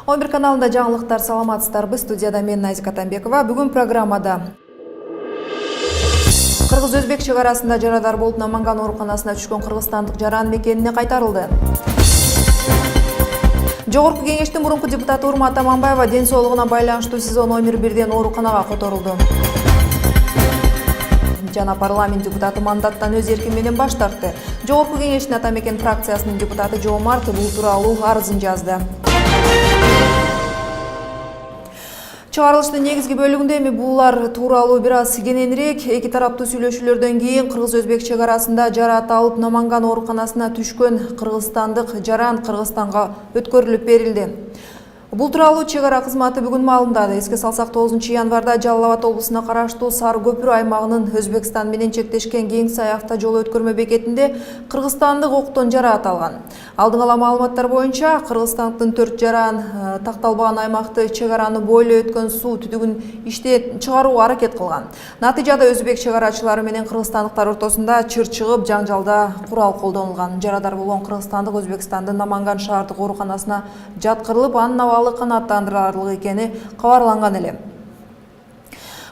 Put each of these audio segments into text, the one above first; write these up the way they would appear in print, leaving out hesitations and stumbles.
11 каналында жаңылыктар, саламатсыздарбы. Студияда мен Назика Атамбекова. Бүгүн программада Кыргыз-Өзбек чек арасында жарадар болуп Наманган ооруканасына түшкөн кыргызстандык жаран мекенине кайтарылды. Жогорку кеңештин мурунку депутаты Урмат Аманбаева ден соолугуна байланыштуу СИЗО номер 1ден ооруканага которулду. Жана парламент депутаты мандаттан өз эрки менен баш тартты. Жогорку кеңештин Ата Мекен фракциясынын депутаты Жоомарт бул тууралуу арызын жазды. Чыгарылыштын негизги бөлүгүндө эми булар тууралуу бир аз кененирээк. Эки тараптуу сүйлөшүүлөрдөн кийин Кыргыз-Өзбек чек арасында жараат алып Наманган ооруканасына түшкөн кыргызстандык жаран Кыргызстанга өткөрүлүп берилди. Бул тууралуу чек ара кызматы бүгүн маалымдады. Эске салсак, 9 январда Жалал Абад облусуна караштуу Сары көпүрө аймагынын Өзбекстан менен чектешкен Кең Сай автожол өткөрмө бекетинде кыргызстандык октон жараат алган. Алдын ала маалыматтар боюнча, Кыргызстандын 4 жаран такталбаган аймакты чек араны бойлой өткөн суу түтүгүн иштен чыгарууга аракет кылган. Натыйжада өзбек чек арачылары менен кыргызстандыктар ортосунда чыр чыгып, жаңжалда курал колдонулган. Жарадар болгон кыргызстандык Өзбекстандын Наманган шаардык ооруканасына жаткырылып, анын абалы канааттандырарлык экени кабарланган эле.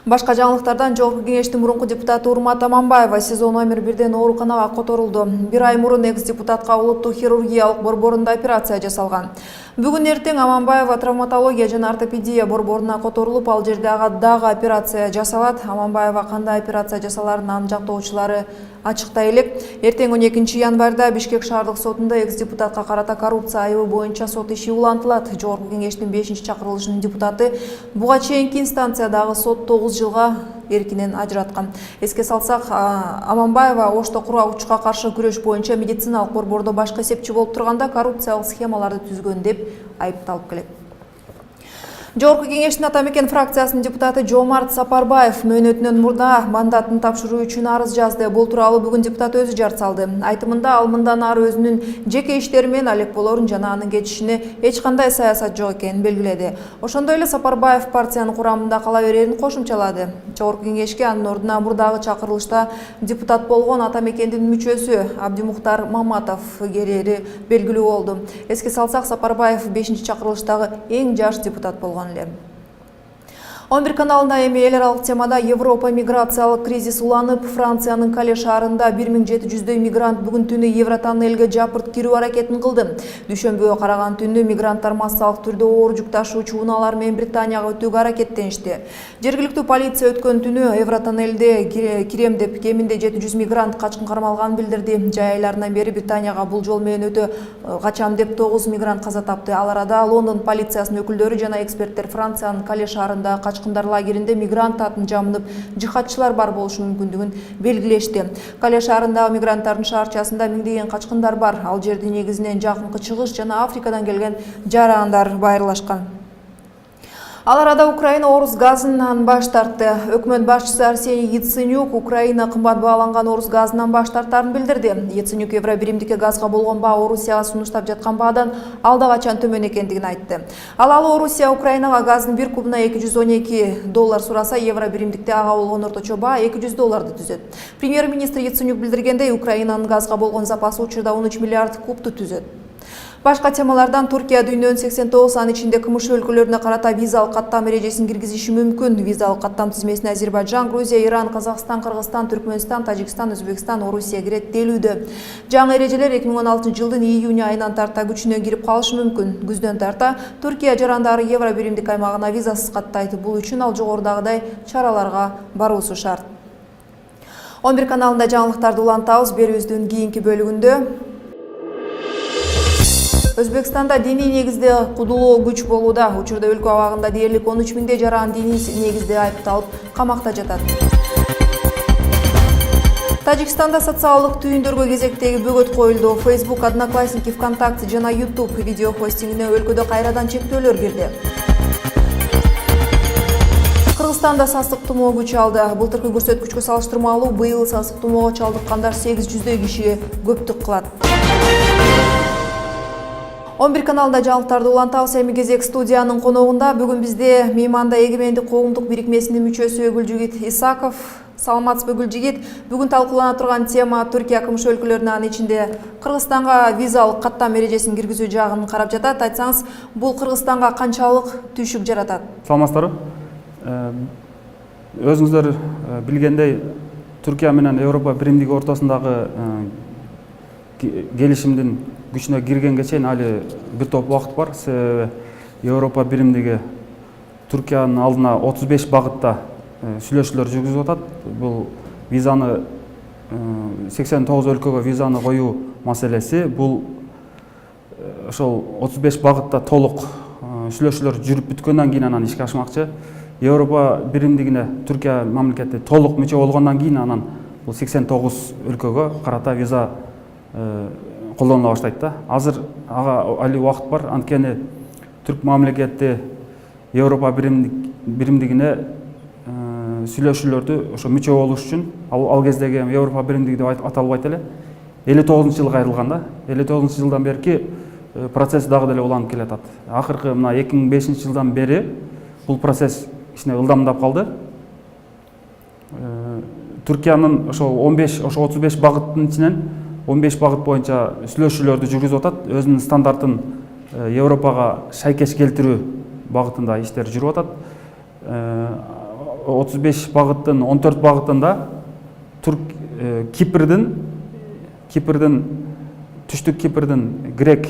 Башка жаңылыктардан Жогорку кеңештин мурунку депутаты Урмат Аманбаева СИЗО номер 1ден ооруканага которулду. Бир ай мурун экс-депутатка улуттук хирургиялык борборунда операция жасалган. Бүгүн эртең Аманбаева травматология жана ортопедия борборуна которулуп, ал жерде ага дагы операция жасалат. Аманбаева кандай операция жасаларын анын жактоочулары ачыктай элек. Эртең 12 январда Бишкек шаардык сотунда экс-депутатка карата коррупция айыбы боюнча сот иши улантылат. Жогорку кеңештин 5-чакырылышынын депутаты буга чейинки инстанциядагы сот 9 жылга эркинен ажыраткан. Эске салсак, Аманбаева Ошто кургагычка каршы күрөш боюнча медициналык борбордо башкы эсепчи болуп турганда коррупциялык схемаларды түзгөн деп айыпталып келет. Жогорку кеңештин Ата Мекен фракциясынын депутаты Жоомарт Сапарбаев мөөнөтүнөн мурда мандатын тапшыруу үчүн арыз жазды. Бул тууралуу бүгүн депутат өзү жар салды. Айтымында ал мындан ары өзүнүн жеке иштери менен алек болорун жана анын кетишине эч кандай саясат жок экенин белгиледи. Ошондой эле Сапарбаев партиянын курамында кала берерин кошумчалады. Жогорку кеңешке анын ордуна мурдагы чакырылышта депутат болгон Ата Мекендин мүчөсү Абдимухтар Маматов келери белгилүү болду. Эске салсак, Сапарбаев 5-чакырылыштагы эң жаш депутат болгон. 11 каналында эми эл аралык темада Европа миграциялык кризис уланып, Франциянын Кале шаарында 1700 мигрант бүгүн түнү Евротоннелге жапырт кирүү аракетин кылды. Дүйшөмбүгө караган түнү мигранттар массалык түрдө оор жүк ташуучу унаалар менен Британияга өтүүгө аракеттеништи. Жергиликтүү полиция өткөн түнү Евротоннелде кирем деп кеминде 700 мигрант качкын кармалганын билдирди. Жай айларынан бери Британияга бул жол менен өтө качам деп 9 мигрант каза тапты. Ал арада Лондон полициясынын өкүлдөрү жана эксперттер Франциянын Кале шаарында качкындар лагеринде мигрант атын жамынып, жихадчылар бар болушу мүмкүндүгүн белгилешти. Кале шаарындагы мигранттардын шаарчасында миңдеген качкындар бар. Ал жерде негизинен жакынкы чыгыш жана Африкадан келген жарандар байырлашкан. Ал арада Украина орус газынан баш тартты. Өкмөт башчысы Арсений Яценюк Украина кымбат бааланган орус газынан баш тартарын билдирди. Яценюк евро биримдикке газга болгон баа Орусияга сунуштап жаткан баадан алда качан төмөн экендигин айтты. Ал Орусия Украинага газдын 1 кубуна $212 сураса, евро биримдикте ага болгон орточо баа $200 түзөт. Премьер-министр Яценюк билдиргендей, Украинанын газга болгон запасы учурда 13 миллиард кубту түзөт. Башка темалардан Туркия дүйнөнүн 89 анын ичинде КМШ өлкөлөрүнө карата визалык каттам эрежесин киргизиши мүмкүн. Визалык каттам тизмесине Азербайджан, Грузия, Иран, Казакстан, Кыргызстан, Түркмөнстан, Тажикстан, Өзбекстан, Орусия кирет делүүдө. Жаңы эрежелер 2016 жылдын июнь айынан тарта күчүнө кирип калышы мүмкүн. Күздөн тарта Туркия жарандары евро биримдик аймагына визасыз каттайт. Бул үчүн ал жогорудагыдай чараларга баруусу шарт. 11 каналында жаңылыктарды улантабыз. Берүүбүздүн кийинки бөлүгүндө Өзбекстанда диний негизде кудулоо күч болууда. Учурда өлкө абагында дээрлик 13 миңдей жаран диний негизде айыпталып камакта жатат. Тажикстанда социалдык түйүндөргө кезектеги бөгөт коюлду. Facebook, Одноклассники, ВКонтакте жана YouTube видео хостингине өлкөдө кайрадан чектөөлөр кирди. Кыргызстанда сасык тумоо күч алды. Былтыркы көрсөткүчкө салыштырмалуу быйыл сасык тумоого чалдыккандар 800 кишиге көптүк кылат. 11 каналында жаңылыктарды улантабыз. Эми кезек студиянын коногунда. Бүгүн бизде Мейманда эгемендик коомдук бирикмесинин мүчөсү Өгүлжүгит Исаков Саламатсызбы Гүлжигит. Бүгүн талкуулана турган тема Түркия кымшы өлкөлөрүнүн анын ичинде Кыргызстанга визалык каттам эрежесин киргизүү жагын карап жатат. Айтсаңыз, бул Кыргызстанга канчалык түйшүк жаратат? Саламатсыздарбы. Өзүңүздөр билгендей, Түркия менен Европа биримдиги ортосундагы келишимдин күчүнө киргенге чейин али бир топ убакыт бар. Себеби Европа биримдиги Түркиянын алдына 35 багытта сүйлөшүүлөр жүргүзүп атат. Бул визаны 89 өлкөгө визаны коюу маселеси, бул ошол 35 багытта толук сүйлөшүүлөр жүрүп бүткөндөн кийин анан ишке ашмакчы. Европа биримдигине Түркия мамлекети толук мүчө болгондон кийин анан бул 89 өлкөгө карата виза колдонула баштайт да. Азыр ага али убакыт бар. Анткени түрк мамлекети Европа биримдигине сүйлөшүүлөрдү ошо мүчө болуш үчүн ал кездеги Европа биримдиги деп аталбайт эле. 59-жылга айрылган да. 59-жылдан берки процесс дагы деле уланып келатат. Акыркы мына 2005-жылдан бери бул процесс кичине ылдамдап калды. Түркиянын ошо 35 багыттын ичинен 15 багыт боюнча сүйлөшүүлөрдү жүргүзүп атат. Өзүнүн стандартын Европага шайкеш келтирүү багытында иштер жүрүп атат. 35 багыттын 14 багытында Кипрдин түштүк Кипрдин грек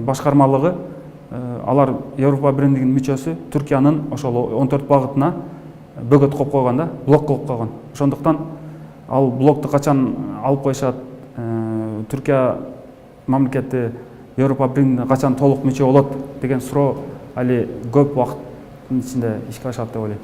башкармалыгы алар Европа биримдигинин мүчөсү Түркиянын ошол 14 багытына бөгөт коюп койгон да, блок кылып койгон. Ошондуктан ал блокту качан алып коюшат, Түркия мамлекети Европа биримдигине качан толук мүчө болот деген суроо али көп убакыттын ичинде ишке ашат деп ойлойм.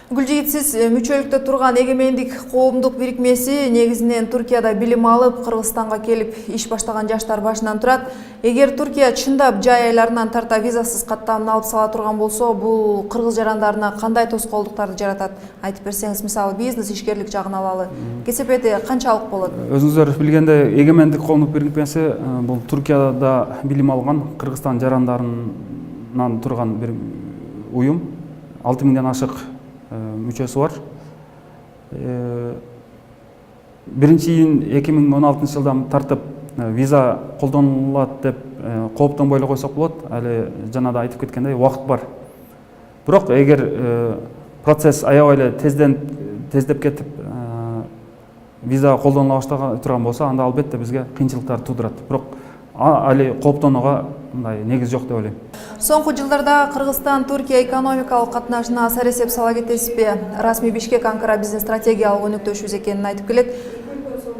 Гүлжигит, сиз мүчөлүктө турган эгемендик коомдук бирикмеси негизинен Түркияда билим алып, Кыргызстанга келип иш баштаган жаштар башынан турат. Эгер Түркия чындап жай айларынан тарта визасыз каттамын алып сала турган болсо, бул кыргыз жарандарына кандай тоскоолдуктарды жаратат? Айтып берсеңиз, мисалы бизнес, ишкерлик жагын алалы. Кесепети канчалык болот? Өзүңүздөр билгендей, эгемендик коомдук бирикмеси бул Түркияда билим алган Кыргызстан жарандарынан турган бир уюм. 6000ден ашык мүчөсү бар. 2016 жылдан тартып виза колдонулат деп кооптонбой эле койсок болот. Али жанада айтып кеткендей убакыт бар. Бирок эгер процесс аябай эле тездеп кетип виза колдонула баштаган турган болсо, анда албетте бизге кыйынчылыктар туудурат. Бирок али кооптонууга мындай негиз жок деп ойлойм. Соңку жылдарда Кыргызстан Түркия экономикалык катнашына асар эсеп сала кетесизби? Расмий Бишкек Анкара биздин стратегиялык өнөктөшүбүз экенин айтып келет.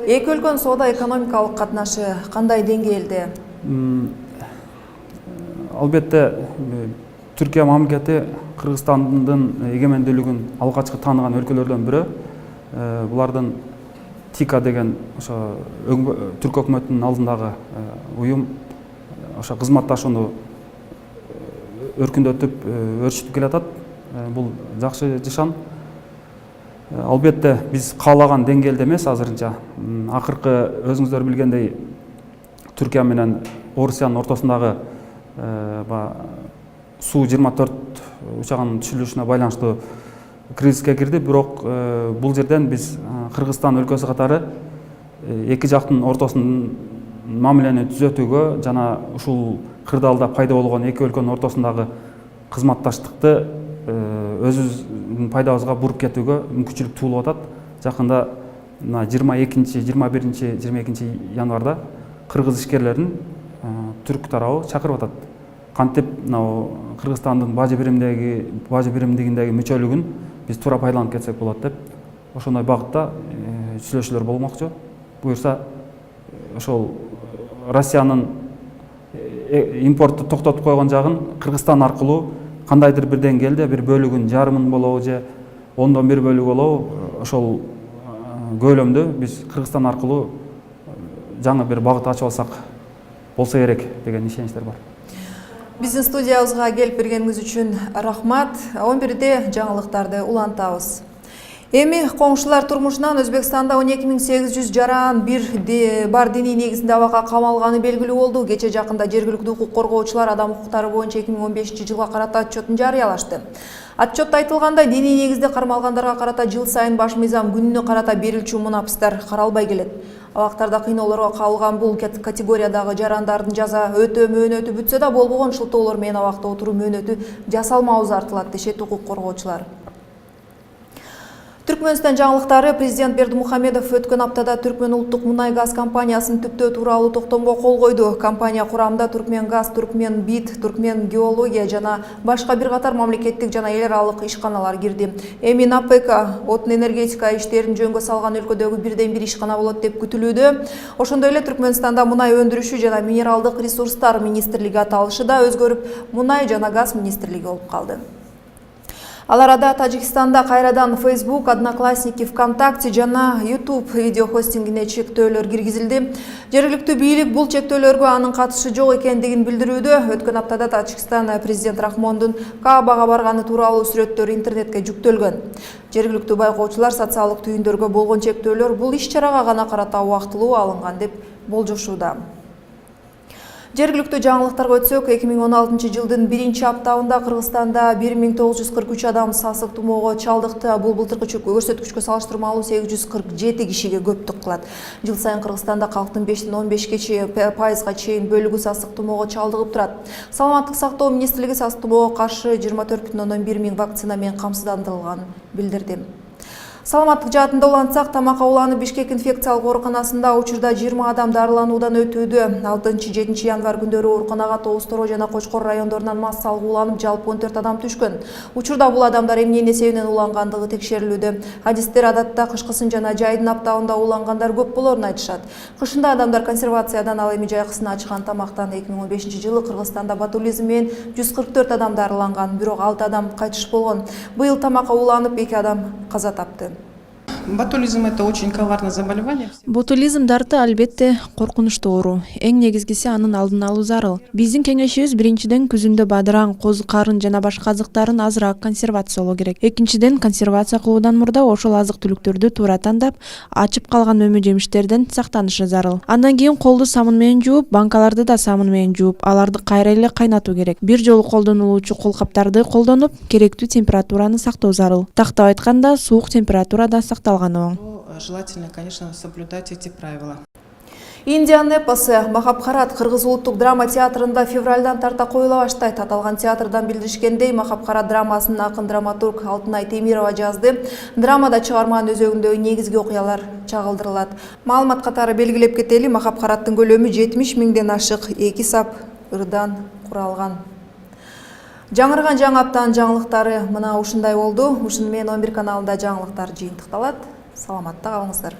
Эки өлкөнүн соода экономикалык катнашы кандай деңгээлде? Албетте Түркия мамлекети Кыргызстандын эгемендүүлүгүн алгачкы тааныган өлкөлөрдөн бирөө. Булардын ТИКА деген ошо түрк өкмөтүнүн алдындагы уюм ошо кызматташууну өркүндөтүп, өрчүтүп келатат. Бул жакшы жышан. Албетте биз каалаган деңгээлде эмес азырынча. Акыркы өзүңүздөр билгендей, Түркия менен Орусиянын ортосундагы Су-24 учагынын түшүрүлүшүнө байланыштуу кризиске кирди. Бирок бул жерден биз Кыргызстан өлкөсү катары эки жактын ортосунун мамилени түзөтүүгө жана ушул кырдаалда пайда болгон эки өлкөнүн ортосундагы кызматташтыкты өзүбүздүн пайдабызга буруп кетүүгө мүмкүнчүлүк туулуп атат. Жакында 21 январда кыргыз ишкерлерин түрк тарабы чакырып атат. Кантип Кыргызстандын бажы биримдигиндеги мүчөлүгүн биз туура пайдаланып кетсек болот деп ошондой багытта сүйлөшүүлөр болмокчу. Буюрса ошол Россиянын импортту токтотуп койгон жагын Кыргызстан аркылуу кандайдыр бир деңгээлде бир бөлүгүн, жарымын болобу же 1/10 бөлүгү болобу, ошол көйлөмдү биз Кыргызстан аркылуу жаңы бир багыт ачып алсак болсо керек деген ишеничтер бар. Биздин студиябызга келип бергениңиз үчүн рахмат. 11-де жаңылыктарды улантабыз. Эми коңшулар турмушунан Өзбекстанда 12.800 жаран бар диний негизинде абакка камалганы белгилүү болду. Кече жакында жергиликтүү укук коргоочулар адам укуктары боюнча 2015 жылга карата отчетун жарыялашты. Отчетто айтылгандай, диний негизде кармалгандарга карата жыл сайын баш мыйзам күнүнө карата берилчү мунапыстар каралбай келет. Абактарда кыйноолорго кабылган бул категориядагы жарандардын жаза өтөө мөөнөтү бүтсө да болбогон шылтоолор менен абакта отуруу мөөнөтү жасалмай узартылат дешет укук коргоочулар. Түркмөнстан жаңылыктары президент Бердимухамедов өткөн аптада Түркмен улуттук мунай газ компаниясын түптөө тууралуу токтомго кол койду. Компания курамында Түркмен газ, Түркмен бит, Түркмен геология жана башка бир катар мамлекеттик жана эл аралык ишканалар кирди. Эми НАПЭК отун энергетика иштерин жөнгө салган өлкөдөгү бирден бир ишкана болот деп күтүлүүдө. Ошондой эле Түркмөнстанда мунай өндүрүшү жана минералдык ресурстар министрлиги аталышы да өзгөрүп, мунай жана газ министрлиги болуп калды. Ал арада Тажикстанда кайрадан Facebook, Одноклассники, ВКонтакте жана YouTube видео хостингине чектөөлөр киргизилди. Жергиликтүү бийлик бул чектөөлөргө анын катышы жок экендигин билдирүүдө. Өткөн аптада Тажикстан президент Рахмондун Каабага барганы тууралуу сүрөттөр интернетке жүктөлгөн. Жергиликтүү байкоочулар социалдык түйүндөргө болгон чектөөлөр бул иш-чарага гана карата убактылуу алынган деп болжошууда. Жергиликтүү жаңылыктарга өтсөк, 2016 жылдын 1-аптабында Кыргызстанда 1943 адам сасык тумоого чалдыкты. Бул былтыркы көрсөткүчкө салыштырмалуу 847 кишиге көптүк кылат. Жыл сайын Кыргызстанда калктын 5-15% чейин бөлүгү сасык тумоого чалдыгып турат. Саламаттык сактоо министрлиги сасык тумоого каршы 24,1 миң вакцина менен камсыздандырылганын билдирди. Саламаттык жаатында улантсак, Тамак ауланы Бишкек инфекциялык ооруканасында учурда 20 адам дарылануудан өтүүдө. 6-7 январь күндөрү ооруканага Тоос Тороо жана Кочкор райондорунан массалык уланып, жалпы 14 адам түшкөн. Учурда бул адамдар эмне себептен улангандыгы текшерилүүдө. Адистер адатта кышкысын жана жайдын аптабында улангандар көп болорун айтышат. Кышында адамдар консервациядан, ал эми жайкысын ачкан тамактан 2015 жылы Кыргызстанда ботулизм менен 144 адам дарыланган, бирок 6 адам кайтыш болгон. Быйыл тамакка уланып 2 адам каза тапты. Ботулизм — это очень коварное заболевание. Ботулизм дарты албетте коркунучтуу оору. Эң негизгиси анын алдын алуу зарыл. Биздин кеңешибиз биринчиден күзүндө бадыраң, козу карын жана башка азыктарын азыраак консервациялоо керек. Экинчиден консервация кылуудан мурда ошол азык-түлүктөрдү туура тандап, ачып калган мөмө жемиштерден сактанышы зарыл. Андан кийин колду самын менен жууп, банкаларды да самын менен жууп, аларды кайра эле кайнатуу керек. Бир жолу колдонулуучу колкаптарды колдонуп, керектүү температураны сактоо зарыл. Тактап айтканда, суук температурада сакталган. Желательно, конечно, соблюдать эти правила. Индиан эпосы Махабхарат Кыргыз улуттук драма театрында февралдан тарта коюла баштайт. Аталган театрдан билдиришкендей, Махабхарат драмасын акын драматург Алтынай Темирова жазды. Драмада чыгарманын өзөгүндөгү негизги окуялар чагылдырылат. Маалымат катары белгилеп кетели, Махабхараттын көлөмү 70 миңден ашык 2 сап ырдан куралган. Жаңырган жаңы аптанын жаңылыктары мына ушундай болду. Ушуну менен 11 каналында жаңылыктар жыйынтыкталат. Саламатта калыңыздар.